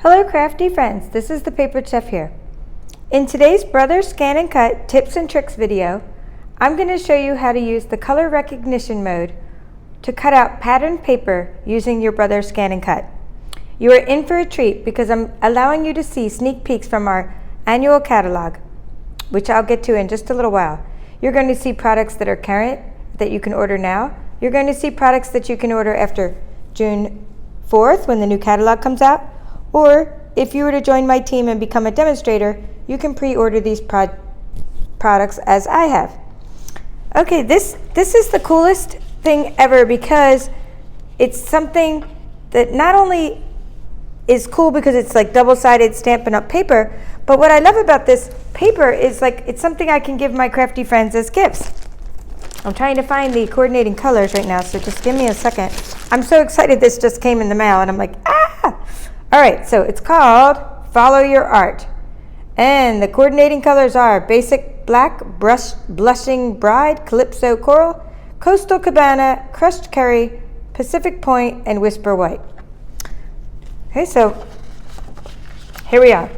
Hello crafty friends, this is the Paper Chef here. In today's Brother Scan and Cut tips and tricks video, I'm going to show you how to use the color recognition mode to cut out patterned paper using your Brother Scan and Cut. You are in for a treat because I'm allowing you to see sneak peeks from our annual catalog, which I'll get to in just a little while. You're going to see products that are current that you can order now. You're going to see products that you can order after June 4th when the new catalog comes out. Or if you were to join my team and become a demonstrator, you can pre-order these products as I have. Okay, this is the coolest thing ever because it's something that not only is cool because it's like double-sided Stampin' Up! Paper, but what I love about this paper is like it's something I can give my crafty friends as gifts. I'm trying to find the coordinating colors right now, so just give me a second. I'm so excited this just came in the mail and I'm like, ah! All right, so it's called Follow Your Art. And the coordinating colors are Basic Black, Blushing Bride, Calypso Coral, Coastal Cabana, Crushed Curry, Pacific Point, and Whisper White. Okay, so here we are.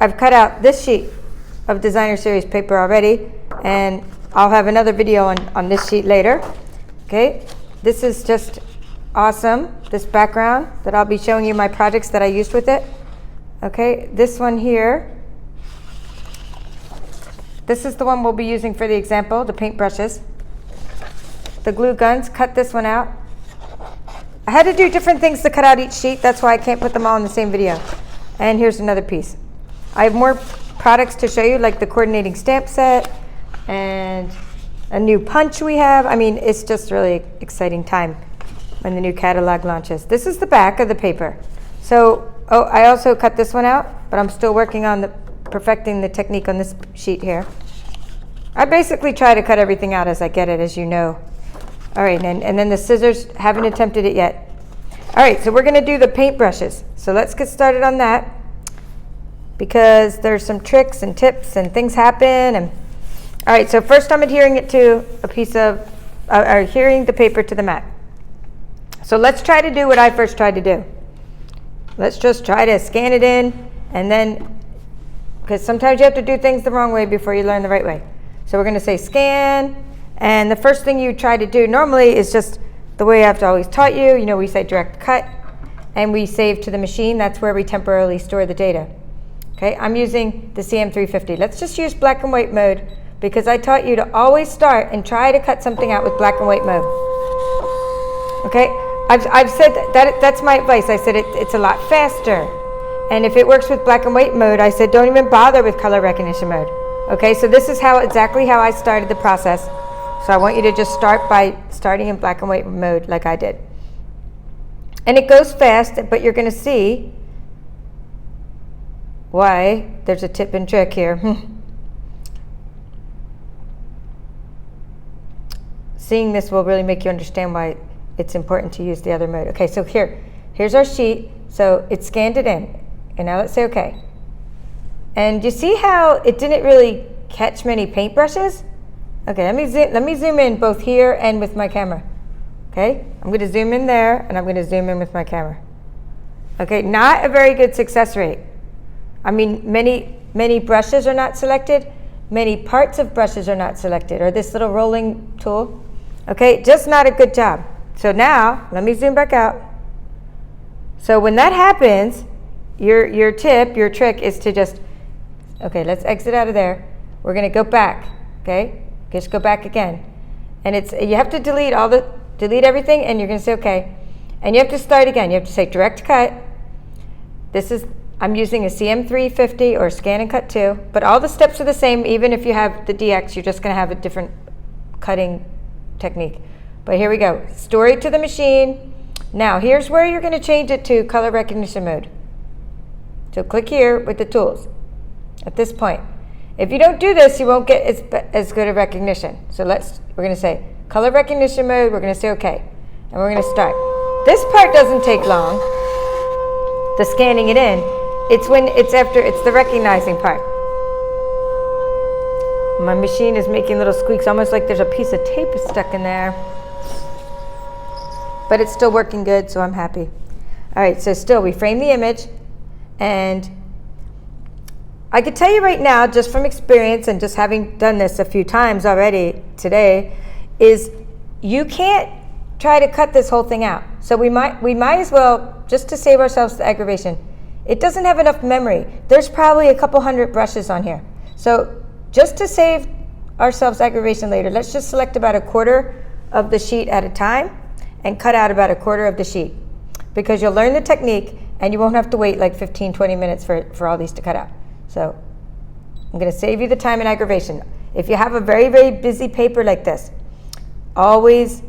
I've cut out this sheet of designer series paper already, and I'll have another video on this sheet later. Okay, this is just awesome, this background that I'll be showing you my projects that I used with it. Okay, this one here, this is the one we'll be using for the example, the paintbrushes. The glue guns, cut this one out. I had to do different things to cut out each sheet, that's why I can't put them all in the same video. And here's another piece. I have more products to show you, like the coordinating stamp set and a new punch we have. I mean, it's just really exciting time when the new catalog launches. This is the back of the paper. So, I also cut this one out, but I'm still working on perfecting the technique on this sheet here. I basically try to cut everything out as I get it, as you know. All right, and then the scissors, haven't attempted it yet. All right, so we're gonna do the paintbrushes. So let's get started on that because there's some tricks and tips and things happen. And all right, so first I'm adhering it to a piece of, adhering the paper to the mat. So let's try to do what I first tried to do. Let's just try to scan it in, and then, because sometimes you have to do things the wrong way before you learn the right way. So we're going to say scan, and the first thing you try to do normally is just the way I've always taught you. You know, we say direct cut, and we save to the machine. That's where we temporarily store the data. Okay, I'm using the CM350. Let's just use black and white mode because I taught you to always start and try to cut something out with black and white mode. Okay, I've said that's my advice. I said it's a lot faster. And if it works with black and white mode, I said don't even bother with color recognition mode. Okay, so this is exactly how I started the process. So I want you to just start by starting in black and white mode like I did. And it goes fast, but you're going to see why there's a tip and trick here. Seeing this will really make you understand why it's important to use the other mode. Okay, so here's our sheet. So it scanned it in. And now let's say okay. And you see how it didn't really catch many paintbrushes? Okay, let me zoom in both here and with my camera. Okay, I'm going to zoom in there and I'm going to zoom in with my camera. Okay, not a very good success rate. I mean, many brushes are not selected. Many parts of brushes are not selected, or this little rolling tool. Okay, just not a good job. So now, let me zoom back out. So when that happens, your trick is to just, okay, let's exit out of there. We're going to go back, okay? Just go back again. And you have to delete everything, and you're going to say, okay. And you have to start again. You have to say direct cut. I'm using a CM350 or ScanNCut 2, but all the steps are the same. Even if you have the DX, you're just going to have a different cutting technique. But here we go. Store it to the machine. Now, here's where you're going to change it to color recognition mode. So click here with the tools at this point. If you don't do this, you won't get as good a recognition. So we're going to say color recognition mode. We're going to say okay. And we're going to start. This part doesn't take long, the scanning it in. It's the recognizing part. My machine is making little squeaks, almost like there's a piece of tape stuck in there. But it's still working good, so I'm happy. All right, so still we frame the image. And I could tell you right now, just from experience and just having done this a few times already today, is you can't try to cut this whole thing out. So we might as well, just to save ourselves the aggravation, it doesn't have enough memory. There's probably a couple hundred brushes on here. So just to save ourselves aggravation later, let's just select about a quarter of the sheet at a time and cut out about a quarter of the sheet, because you'll learn the technique and you won't have to wait like 15-20 minutes for all these to cut out. So I'm going to save you the time and aggravation. If you have a very, very busy paper like this, always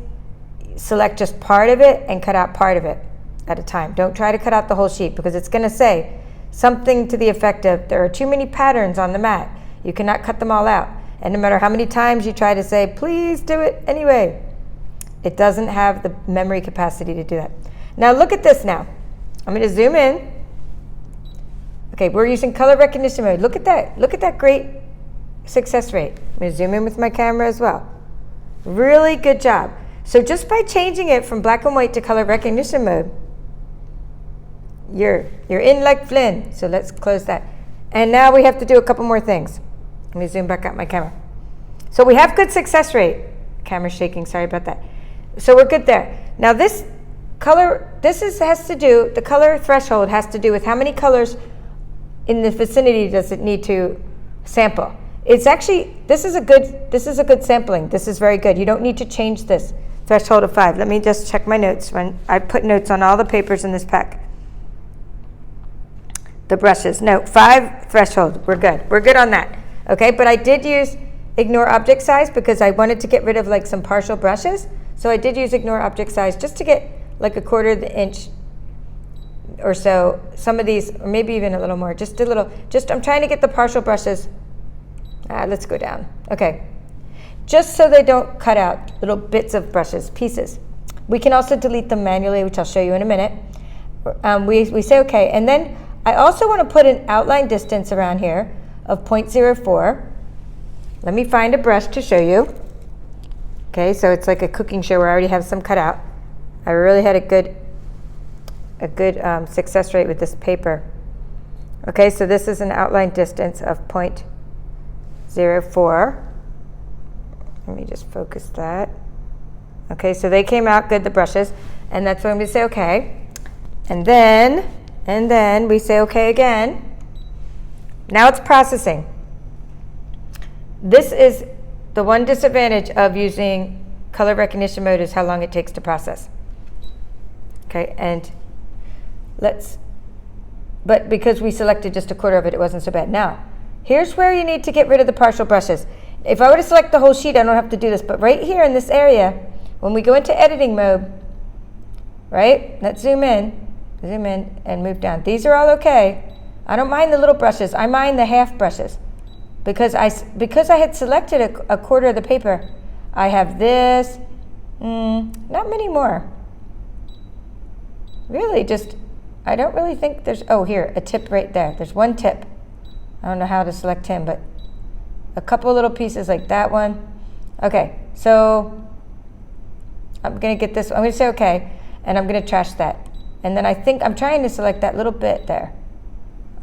select just part of it and cut out part of it at a time. Don't try to cut out the whole sheet, because it's going to say something to the effect of, there are too many patterns on the mat. You cannot cut them all out. And no matter how many times you try to say, please do it anyway, it doesn't have the memory capacity to do that. Now look at this now. I'm going to zoom in. Okay, we're using color recognition mode. Look at that. Look at that great success rate. I'm going to zoom in with my camera as well. Really good job. So just by changing it from black and white to color recognition mode, you're in like Flynn. So let's close that. And now we have to do a couple more things. Let me zoom back out my camera. So we have good success rate. Camera's shaking, sorry about that. So we're good there. Now this color, the color threshold has to do with how many colors in the vicinity does it need to sample. It's actually, this is a good sampling. This is very good. You don't need to change this threshold of 5. Let me just check my notes. When I put notes on all the papers in this pack. The brushes, no, 5 threshold, we're good. We're good on that, okay? But I did use ignore object size because I wanted to get rid of like some partial brushes. So I did use ignore object size just to get like a quarter of the inch or so. Some of these, or maybe even a little more, just a little, I'm trying to get the partial brushes. Let's go down, okay. Just so they don't cut out little bits of brushes, pieces. We can also delete them manually, which I'll show you in a minute. We say okay, and then I also want to put an outline distance around here of 0.04. Let me find a brush to show you. Okay, so it's like a cooking show where I already have some cut out. I really had a good success rate with this paper. Okay, so this is an outline distance of 0.04. Let me just focus that. Okay, so they came out good, the brushes, and that's when we say okay. And then we say okay again. Now it's processing. This is the one disadvantage of using color recognition mode, is how long it takes to process. Okay, and but because we selected just a quarter of it, it wasn't so bad. Now, here's where you need to get rid of the partial brushes. If I were to select the whole sheet, I don't have to do this, but right here in this area, when we go into editing mode, right, let's zoom in and move down. These are all okay. I don't mind the little brushes. I mind the half brushes. Because I had selected a quarter of the paper, I have this, not many more. Really, I don't really think there's, here, a tip right there. There's one tip. I don't know how to select him, but a couple little pieces like that one. Okay, so I'm gonna get this, I'm gonna say okay, and I'm gonna trash that. And then I think I'm trying to select that little bit there.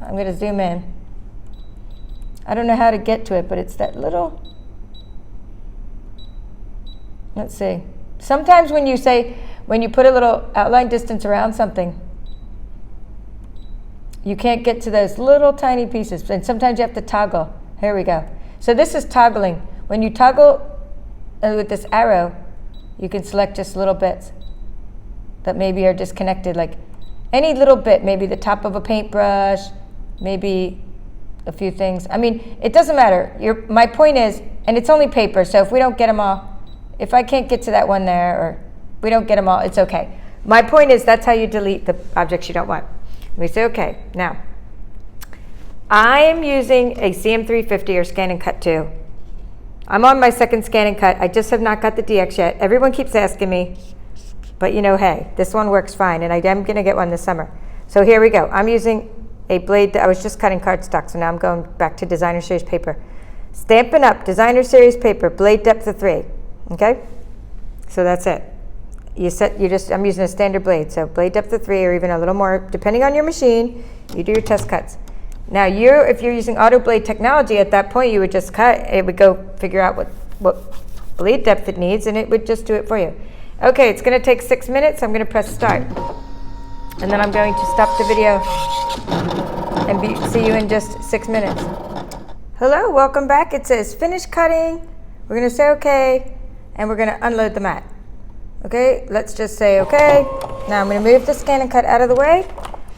I'm gonna zoom in. I don't know how to get to it, but it's that little, let's see. Sometimes when you put a little outline distance around something, you can't get to those little tiny pieces, and sometimes you have to toggle. Here we go. So this is toggling. When you toggle with this arrow, you can select just little bits that maybe are disconnected, like any little bit, maybe the top of a paintbrush, maybe a few things. I mean, it doesn't matter. My point is, and it's only paper, so if we don't get them all, if I can't get to that one there, or we don't get them all, it's okay. My point is, that's how you delete the objects you don't want. We say okay. Now, I am using a CM350 or ScanNCut 2. I'm on my second ScanNCut. I just have not got the DX yet. Everyone keeps asking me, but hey, this one works fine, and I am going to get one this summer. So here we go. I'm using a blade that I was just cutting cardstock, so now I'm going back to Designer Series paper. Stampin' Up! Designer Series paper, blade depth of 3. Okay? So that's it. I'm using a standard blade, so blade depth of 3 or even a little more, depending on your machine. You do your test cuts. Now if you're using auto blade technology, at that point you would just cut. It would go figure out what blade depth it needs, and it would just do it for you. Okay, it's going to take 6 minutes. I'm going to press start. And then I'm going to stop the video and see you in just 6 minutes. Hello, welcome back. It says finish cutting. We're going to say okay, and we're going to unload the mat. Okay, let's just say okay. Now I'm going to move the ScanNCut out of the way.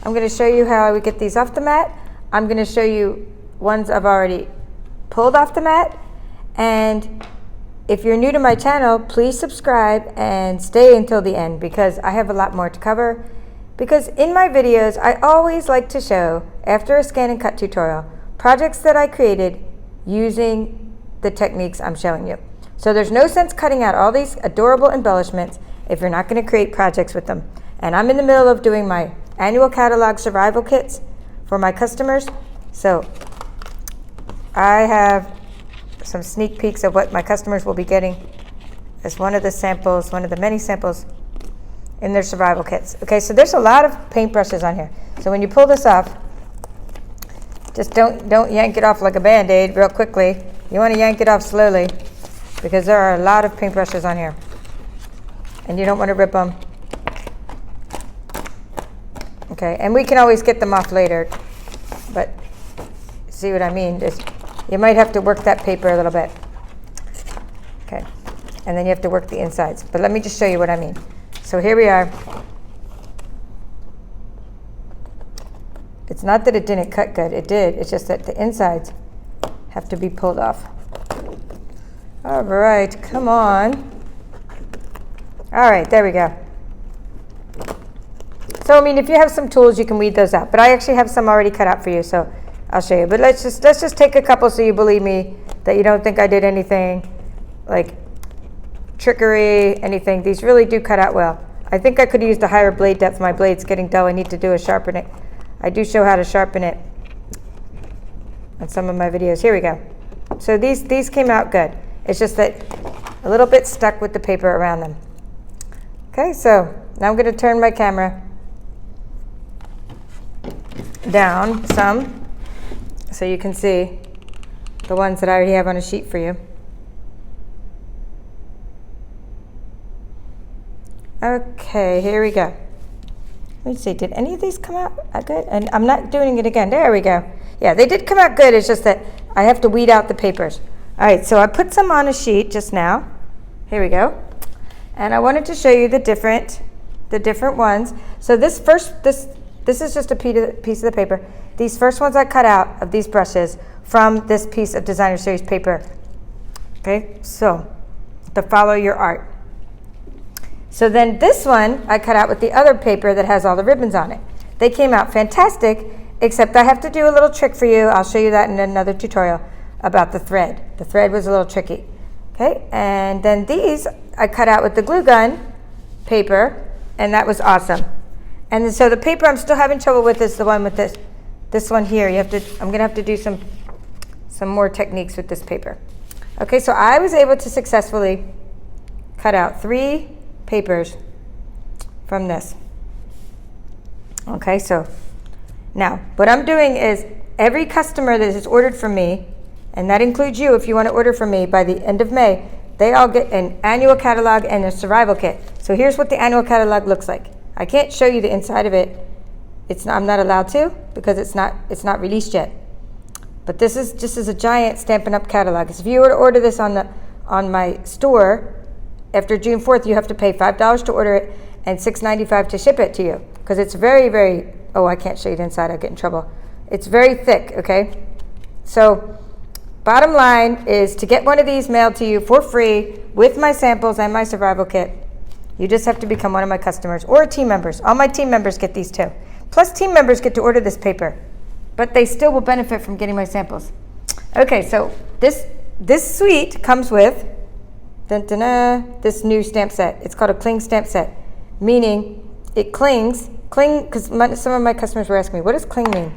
I'm going to show you how I would get these off the mat. I'm going to show you ones I've already pulled off the mat. And if you're new to my channel, please subscribe and stay until the end, because I have a lot more to cover. Because in my videos, I always like to show, after a ScanNCut tutorial, projects that I created using the techniques I'm showing you. So there's no sense cutting out all these adorable embellishments if you're not going to create projects with them. And I'm in the middle of doing my annual catalog survival kits for my customers. So I have some sneak peeks of what my customers will be getting as one of the samples, one of the many samples in their survival kits. Okay, so there's a lot of paintbrushes on here. So when you pull this off, just don't yank it off like a Band-Aid real quickly. You want to yank it off slowly, because there are a lot of paintbrushes on here, and you don't want to rip them. Okay, and we can always get them off later, but see what I mean? You might have to work that paper a little bit. Okay, and then you have to work the insides. But let me just show you what I mean. So here we are. It's not that it didn't cut good, it did. It's just that the insides have to be pulled off. All right, come on. All right, there we go. So, I mean, if you have some tools, you can weed those out. But I actually have some already cut out for you, so I'll show you. But let's just take a couple so you believe me, that you don't think I did anything like trickery, anything. These really do cut out well. I think I could use the higher blade depth. My blade's getting dull. I need to do a sharpen it. I do show how to sharpen it on some of my videos. Here we go. So these came out good. It's just that a little bit stuck with the paper around them. Okay, so now I'm going to turn my camera down some so you can see the ones that I already have on a sheet for you. Okay, here we go. Let me see, did any of these come out good? And I'm not doing it again. There we go. Yeah, they did come out good. It's just that I have to weed out the papers. All right, so I put some on a sheet just now. Here we go. And I wanted to show you the different ones. So this is just a piece of the paper. These first ones I cut out of these brushes from this piece of Designer Series paper. Okay, so to follow your art. So then this one I cut out with the other paper that has all the ribbons on it. They came out fantastic, except I have to do a little trick for you. I'll show you that in another tutorial about the thread. The thread was a little tricky. Okay, and then these I cut out with the glue gun paper, and that was awesome. And so the paper I'm still having trouble with is the one with this one here. I'm gonna have to do some more techniques with this paper. Okay, so I was able to successfully cut out 3 papers from this. Okay, so now what I'm doing is every customer that has ordered from me, and that includes you if you want to order from me by the end of May, they all get an annual catalog and a survival kit. So here's what the annual catalog looks like. I can't show you the inside of it. I'm not allowed to, because it's not released yet. But this is a giant Stampin' Up! Catalog. So if you were to order this on my store, after June 4th, you have to pay $5 to order it and $6.95 to ship it to you, because it's very, very, oh, I can't show you the inside, I'll get in trouble. It's very thick, okay? So bottom line is, to get one of these mailed to you for free with my samples and my survival kit, you just have to become one of my customers or team members. All my team members get these too. Plus team members get to order this paper, but they still will benefit from getting my samples. Okay, so this suite comes with this new stamp set. It's called a cling stamp set, meaning it clings, because some of my customers were asking me, what does cling mean?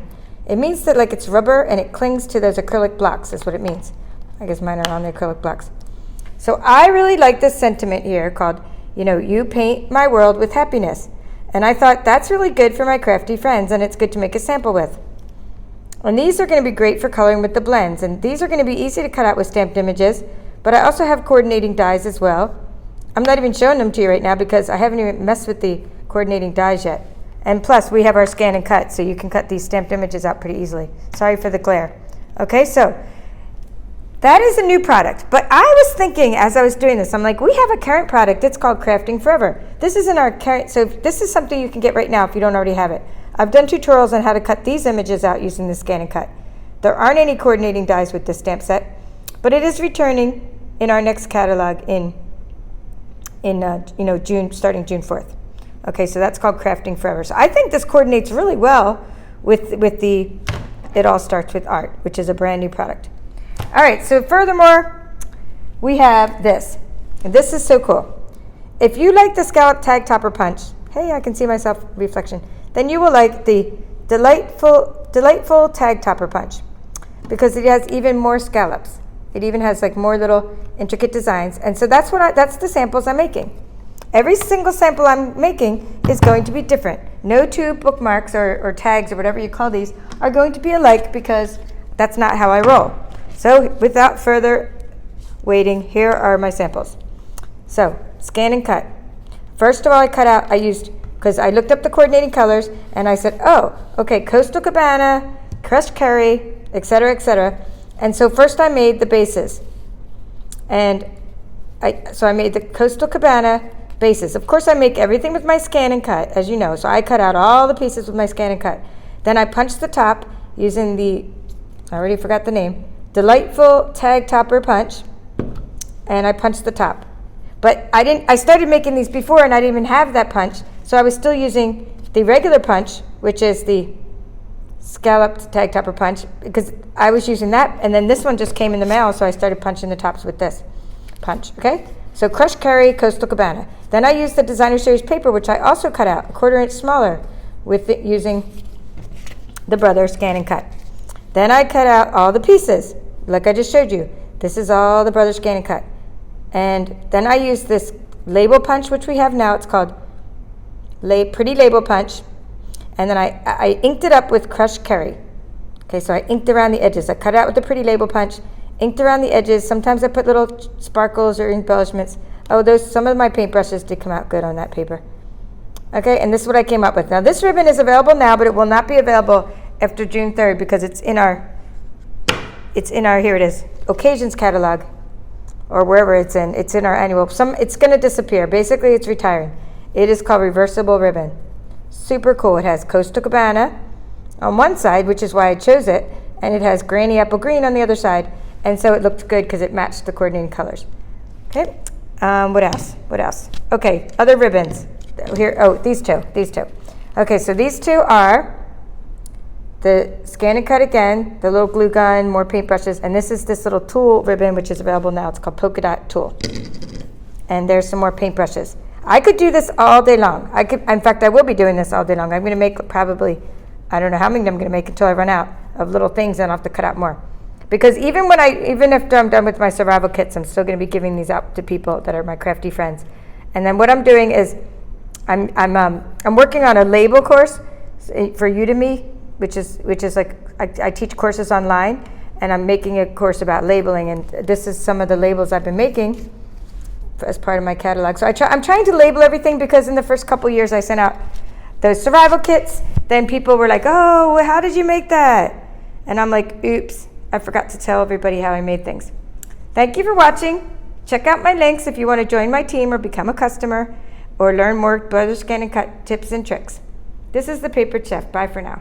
It means that like it's rubber and it clings to those acrylic blocks, is what it means. I guess mine are on the acrylic blocks. So I really like this sentiment here called, you paint my world with happiness. And I thought that's really good for my crafty friends, and it's good to make a sample with. And these are going to be great for coloring with the blends. And these are going to be easy to cut out with stamped images, but I also have coordinating dies as well. I'm not even showing them to you right now because I haven't even messed with the coordinating dies yet. And plus, we have our ScanNCut, so you can cut these stamped images out pretty easily. Sorry for the glare. Okay, so that is a new product. But I was thinking as I was doing this, I'm like, we have a current product. It's called Crafting Forever. This is in our current, so this is something you can get right now if you don't already have it. I've done tutorials on how to cut these images out using the ScanNCut. There aren't any coordinating dies with this stamp set, but it is returning in our next catalog in June, starting June 4th. Okay, so that's called Crafting Forever. So I think this coordinates really well with the It All Starts With Art, which is a brand new product. All right, so furthermore, we have this. And this is so cool. If you like the scallop tag topper punch, hey, I can see myself reflection, then you will like the delightful tag topper punch because it has even more scallops. It even has like more little intricate designs. And so that's the samples I'm making. Every single sample I'm making is going to be different. No two bookmarks or tags or whatever you call these are going to be alike because that's not how I roll. So without further waiting, here are my samples. So ScanNCut. First of all, I used, because I looked up the coordinating colors and I said, oh, okay, Coastal Cabana, Crushed Curry, etc., etc. And so first I made the bases. And I made the Coastal Cabana bases. Of course, I make everything with my ScanNCut, as you know. So I cut out all the pieces with my ScanNCut. Then I punched the top using the, I already forgot the name, Delightful Tag Topper Punch. And I punched the top. But I started making these before and I didn't even have that punch. So I was still using the regular punch, which is the scalloped tag topper punch, because I was using that. And then this one just came in the mail, so I started punching the tops with this punch, okay? So Crushed Curry, Coastal Cabana. Then I used the Designer Series paper, which I also cut out a 1/4 inch smaller with it using the Brother ScanNCut. Then I cut out all the pieces, like I just showed you. This is all the Brother ScanNCut. And then I used this label punch, which we have now. It's called Pretty Label Punch. And then I inked it up with Crushed Curry. Okay, so I inked around the edges. I cut it out with the Pretty Label Punch, inked around the edges. Sometimes I put little sparkles or embellishments. Oh, some of my paintbrushes did come out good on that paper. Okay, and this is what I came up with. Now, this ribbon is available now, but it will not be available after June 3rd because it's in our, here it is, Occasions catalog, or wherever it's in our annual. It's going to disappear. Basically, it's retiring. It is called Reversible Ribbon. Super cool. It has Coastal Cabana on one side, which is why I chose it, and it has Granny Apple Green on the other side, and so it looked good because it matched the coordinating colors. Okay, what else? Okay, other ribbons. Here, oh, these two. Okay, so these two are the ScanNCut again, the little glue gun, more paintbrushes, and this is this little tool ribbon, which is available now. It's called Polka Dot Tool. And there's some more paintbrushes. I could do this all day long. In fact, I will be doing this all day long. I'm going to make probably, I don't know how many I'm going to make until I run out of little things, and I'll have to cut out more. Because even if I'm done with my survival kits, I'm still going to be giving these out to people that are my crafty friends. And then what I'm doing is I'm working on a label course for Udemy, which is like I teach courses online, and I'm making a course about labeling, and this is some of the labels I've been making as part of my catalog. So I'm trying to label everything because in the first couple years I sent out those survival kits. Then people were like, oh, how did you make that? And I'm like, oops, I forgot to tell everybody how I made things. Thank you for watching. Check out my links if you want to join my team or become a customer or learn more Brother ScanNCut tips and tricks. This is the Papered Chef. Bye for now.